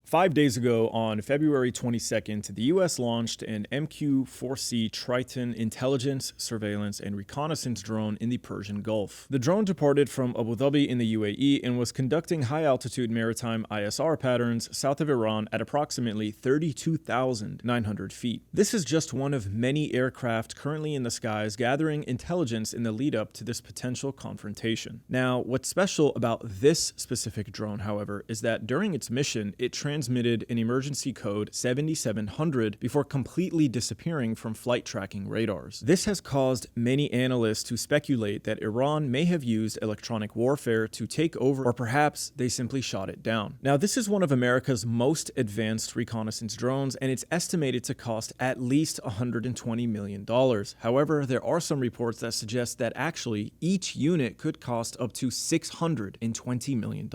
5 days ago, on February 22nd, the U.S. launched an MQ-4C Triton intelligence, surveillance, and reconnaissance drone in the Persian Gulf. The drone departed from Abu Dhabi in the UAE and was conducting high-altitude maritime ISR patterns south of Iran at approximately 32,900 feet. This is just one of many aircraft currently in the skies gathering intelligence in the lead-up to this potential confrontation. Now, what's special about this specific drone, however, is that during its mission, it transmitted an emergency code 7700 before completely disappearing from flight tracking radars. This has caused many analysts to speculate that Iran may have used electronic warfare to take over, or perhaps they simply shot it down. Now, this is one of America's most advanced reconnaissance drones, and it's estimated to cost at least $120 million. However, there are some reports that suggest that actually each unit could cost up to $620 million.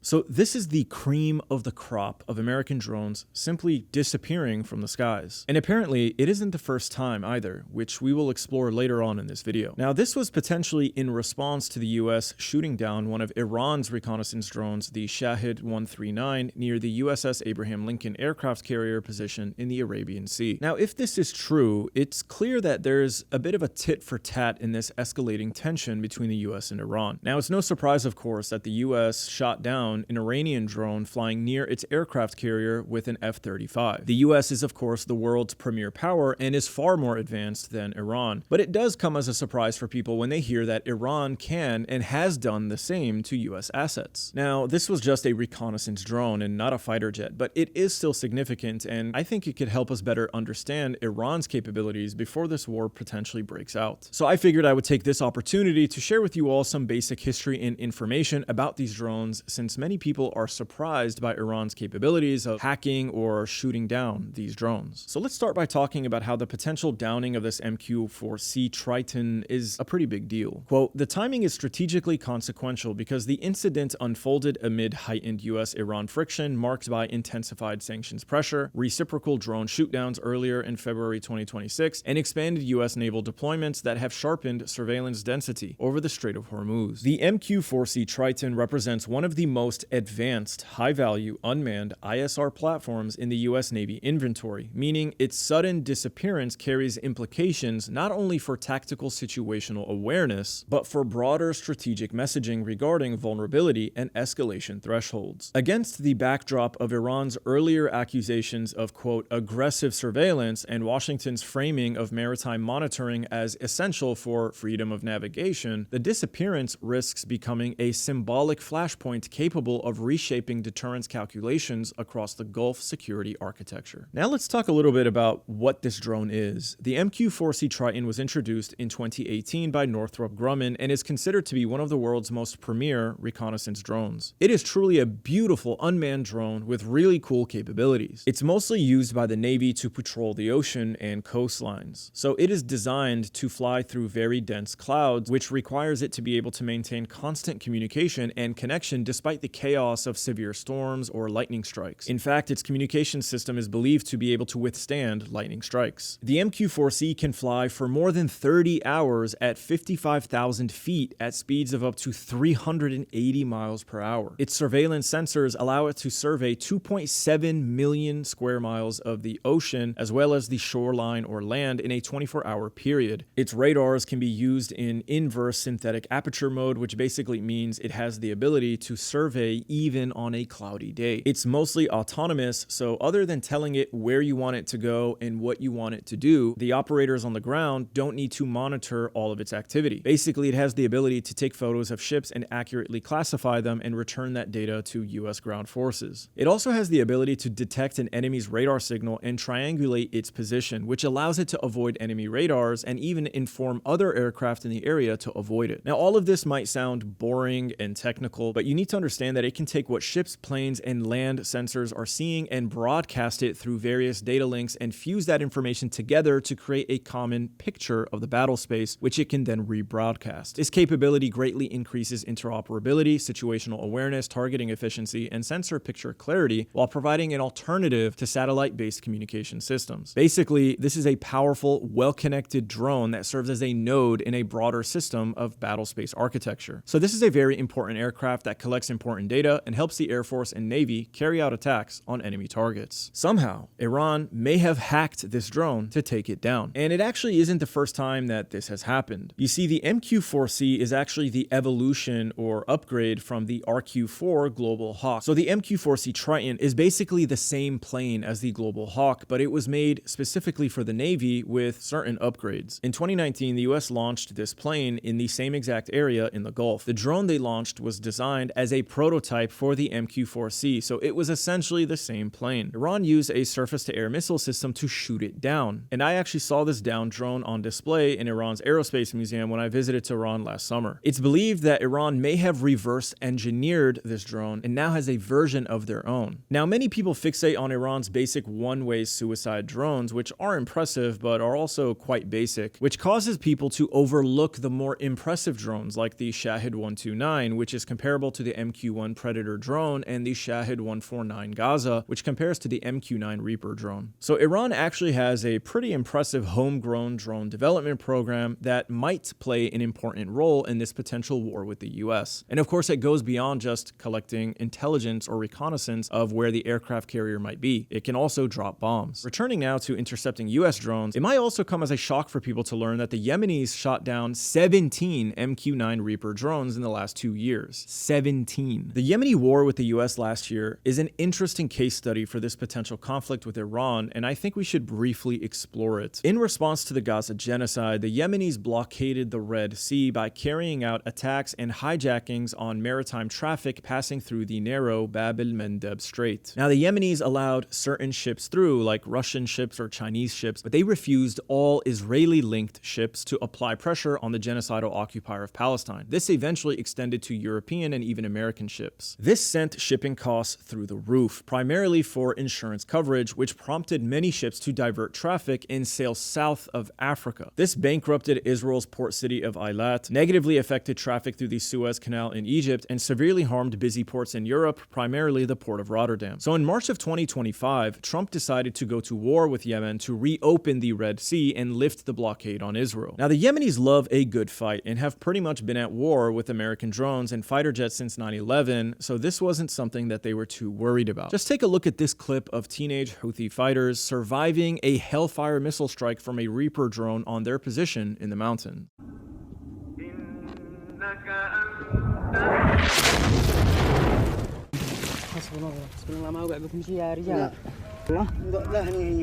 So this is the cream of the crop of American drones simply disappearing from the skies. And apparently, it isn't the first time either, which we will explore later on in this video. Now, this was potentially in response to the US shooting down one of Iran's reconnaissance drones, the Shahid 139, near the USS Abraham Lincoln aircraft carrier position in the Arabian Sea. Now, if this is true, it's clear that there's a bit of a tit for tat in this escalating tension between the US and Iran. Now, it's no surprise, of course, that the US shot down an Iranian drone flying near its aircraft carrier with an F-35. The US is, of course, the world's premier power and is far more advanced than Iran. But it does come as a surprise for people when they hear that Iran can and has done the same to US assets. Now, this was just a reconnaissance drone and not a fighter jet, but it is still significant, and I think it could help us better understand Iran's capabilities before this war potentially breaks out. So I figured I would take this opportunity to share with you all some basic history and information about these drones, since many people are surprised by Iran's capabilities of hacking or shooting down these drones. So let's start by talking about how the potential downing of this MQ-4C Triton is a pretty big deal. Quote, "The timing is strategically consequential because the incident unfolded amid heightened US-Iran friction marked by intensified sanctions pressure, reciprocal drone shootdowns earlier in February 2026, and expanded US naval deployments that have sharpened surveillance density over the Strait of Hormuz. The MQ-4C Triton represents one of the most advanced, high-value, unmanned ISR platforms in the US Navy inventory, meaning its sudden disappearance carries implications not only for tactical situational awareness, but for broader strategic messaging regarding vulnerability and escalation thresholds. Against the backdrop of Iran's earlier accusations of, quote, aggressive surveillance and Washington's framing of maritime monitoring as essential for freedom of navigation, the disappearance risks becoming a symbolic flashpoint capable of reshaping deterrence calculations across the Gulf security architecture. Now let's talk a little bit about what this drone is. The MQ-4C Triton was introduced in 2018 by Northrop Grumman and is considered to be one of the world's most premier reconnaissance drones. It is truly a beautiful unmanned drone with really cool capabilities. It's mostly used by the Navy to patrol the ocean and coastlines. So it is designed to fly through very dense clouds, which requires it to be able to maintain constant communication and connection despite the chaos of severe storms or lightning strikes. In fact, its communication system is believed to be able to withstand lightning strikes. The MQ-4C can fly for more than 30 hours at 55,000 feet at speeds of up to 380 miles per hour. Its surveillance sensors allow it to survey 2.7 million square miles of the ocean, as well as the shoreline or land in a 24-hour period. Its radars can be used in inverse synthetic aperture mode, which basically means it has the ability to survey even on a cloudy day. It's mostly autonomous, so other than telling it where you want it to go and what you want it to do, the operators on the ground don't need to monitor all of its activity. Basically, it has the ability to take photos of ships and accurately classify them and return that data to US ground forces. It also has the ability to detect an enemy's radar signal and triangulate its position, which allows it to avoid enemy radars and even inform other aircraft in the area to avoid it. Now, all of this might sound boring and technical, but you need to understand that it can take what ships, planes, and land sensors are seeing and broadcast it through various data links and fuse that information together to create a common picture of the battle space, which it can then rebroadcast. This capability greatly increases interoperability, situational awareness, targeting efficiency, and sensor picture clarity while providing an alternative to satellite-based communication systems. Basically, this is a powerful, well-connected drone that serves as a node in a broader system of battle space architecture. So this is a very important aircraft that collects important data and helps the Air Force and Navy carry carry out attacks on enemy targets. Somehow, Iran may have hacked this drone to take it down. And it actually isn't the first time that this has happened. You see, the MQ-4C is actually the evolution or upgrade from the RQ-4 Global Hawk. So the MQ-4C Triton is basically the same plane as the Global Hawk, but it was made specifically for the Navy with certain upgrades. In 2019, the US launched this plane in the same exact area in the Gulf. The drone they launched was designed as a prototype for the MQ-4C, so it was essentially the same plane. Iran used a surface-to-air missile system to shoot it down, and I actually saw this downed drone on display in Iran's Aerospace Museum when I visited Tehran last summer. It's believed that Iran may have reverse engineered this drone and now has a version of their own. Now, many people fixate on Iran's basic one-way suicide drones, which are impressive but are also quite basic, which causes people to overlook the more impressive drones like the Shahid 129, which is comparable to the MQ-1 Predator drone, and the Shahid 149 Gaza, which compares to the MQ-9 Reaper drone. So Iran actually has a pretty impressive homegrown drone development program that might play an important role in this potential war with the US. And of course, it goes beyond just collecting intelligence or reconnaissance of where the aircraft carrier might be. It can also drop bombs. Returning now to intercepting US drones, it might also come as a shock for people to learn that the Yemenis shot down 17 MQ-9 Reaper drones in the last 2 years. 17. The Yemeni war with the US last year is an interesting case study for this potential conflict with Iran, and I think we should briefly explore it. In response to the Gaza genocide, the Yemenis blockaded the Red Sea by carrying out attacks and hijackings on maritime traffic passing through the narrow Bab el-Mandeb Strait. Now, the Yemenis allowed certain ships through, like Russian ships or Chinese ships, but they refused all Israeli-linked ships to apply pressure on the genocidal occupier of Palestine. This eventually extended to European and even American ships. This sent shipping costs through the roof, primarily for insurance coverage, which prompted many ships to divert traffic and sail south of Africa. This bankrupted Israel's port city of Eilat, negatively affected traffic through the Suez Canal in Egypt, and severely harmed busy ports in Europe, primarily the port of Rotterdam. So in March of 2025, Trump decided to go to war with Yemen to reopen the Red Sea and lift the blockade on Israel. Now, the Yemenis love a good fight and have pretty much been at war with American drones and fighter jets since 9/11, so this wasn't something that they were too worried about. Just take a look at this clip of teenage Houthi fighters surviving a Hellfire missile strike from a Reaper drone on their position in the mountain.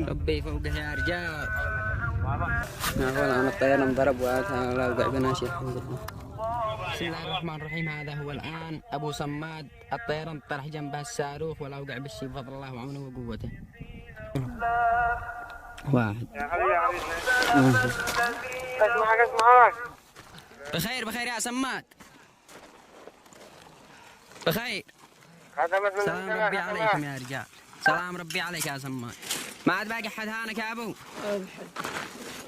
ربي فوقه يا رجال. أنا الطيران انضرب ولا وقع بنا شيء الحمد لله. بسم الله الرحمن الرحيم. هذا هو الآن أبو صماد الطيران طرح جنبه الصاروخ ولا وقع بالشيء بفضل الله وعونه وقوته. واحد. اسمعك. بخير يا صماد. بخير. سلام ربي عليكم يا رجال. سلام ربي عليك يا صماد. ما عاد باقي حد هانك يا ابو.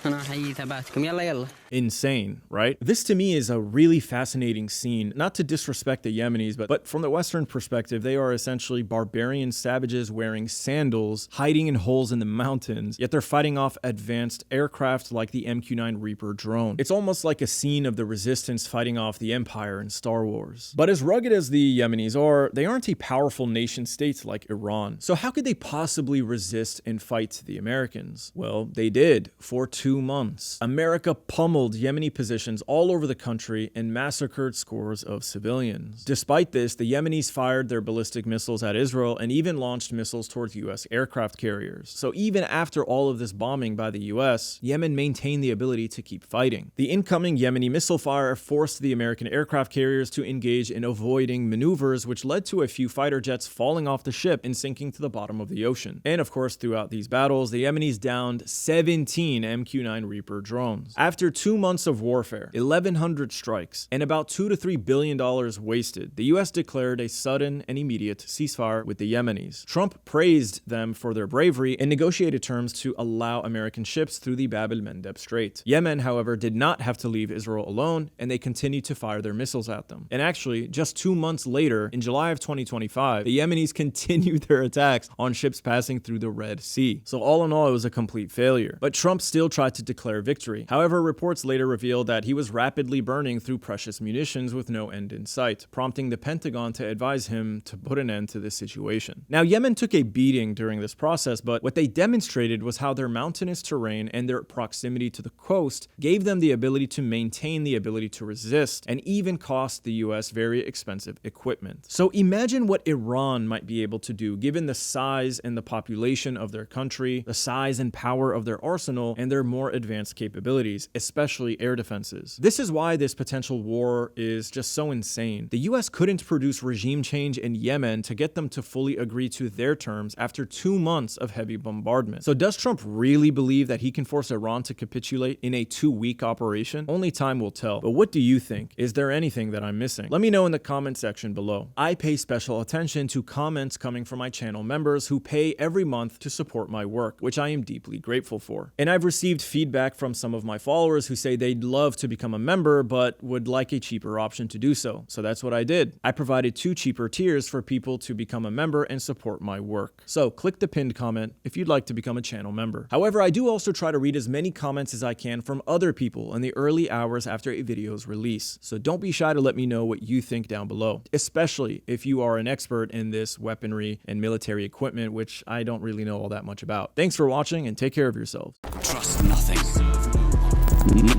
أنا أحيي ثباتكم. يلا. Insane, right? This to me is a really fascinating scene, not to disrespect the Yemenis, but from the Western perspective, they are essentially barbarian savages wearing sandals, hiding in holes in the mountains, yet they're fighting off advanced aircraft like the MQ-9 Reaper drone. It's almost like a scene of the resistance fighting off the Empire in Star Wars. But as rugged as the Yemenis are, they aren't a powerful nation state like Iran. So how could they possibly resist and fight the Americans? Well, they did for 2 months. America pummeled Yemeni positions all over the country and massacred scores of civilians. Despite this, the Yemenis fired their ballistic missiles at Israel and even launched missiles towards US aircraft carriers. So even after all of this bombing by the US, Yemen maintained the ability to keep fighting. The incoming Yemeni missile fire forced the American aircraft carriers to engage in avoiding maneuvers, which led to a few fighter jets falling off the ship and sinking to the bottom of the ocean. And of course, throughout these battles, the Yemenis downed 17 MQ-9 Reaper drones. After 2 months of warfare, 1,100 strikes, and about $2 to $3 billion wasted, the US declared a sudden and immediate ceasefire with the Yemenis. Trump praised them for their bravery and negotiated terms to allow American ships through the Bab el-Mandeb Strait. Yemen, however, did not have to leave Israel alone, and they continued to fire their missiles at them. And actually, just 2 months later, in July of 2025, the Yemenis continued their attacks on ships passing through the Red Sea. Sea. So all in all, it was a complete failure. But Trump still tried to declare victory. However, reports later revealed that he was rapidly burning through precious munitions with no end in sight, prompting the Pentagon to advise him to put an end to this situation. Now, Yemen took a beating during this process, but what they demonstrated was how their mountainous terrain and their proximity to the coast gave them the ability to maintain the ability to resist and even cost the US very expensive equipment. So imagine what Iran might be able to do given the size and the population of their country, the size and power of their arsenal, and their more advanced capabilities, especially air defenses. This is why this potential war is just so insane. The US couldn't produce regime change in Yemen to get them to fully agree to their terms after 2 months of heavy bombardment. So does Trump really believe that he can force Iran to capitulate in a 2-week operation? Only time will tell. But what do you think? Is there anything that I'm missing? Let me know in the comment section below. I pay special attention to comments coming from my channel members who pay every month to support my work, which I am deeply grateful for. And I've received feedback from some of my followers who say they'd love to become a member but would like a cheaper option to do so. So that's what I did. I provided 2 cheaper tiers for people to become a member and support my work. So click the pinned comment if you'd like to become a channel member. However, I do also try to read as many comments as I can from other people in the early hours after a video's release. So don't be shy to let me know what you think down below, especially if you are an expert in this weaponry and military equipment, which I don't really know all that much about. Thanks for watching and take care of yourselves. Trust nothing.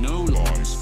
No laws.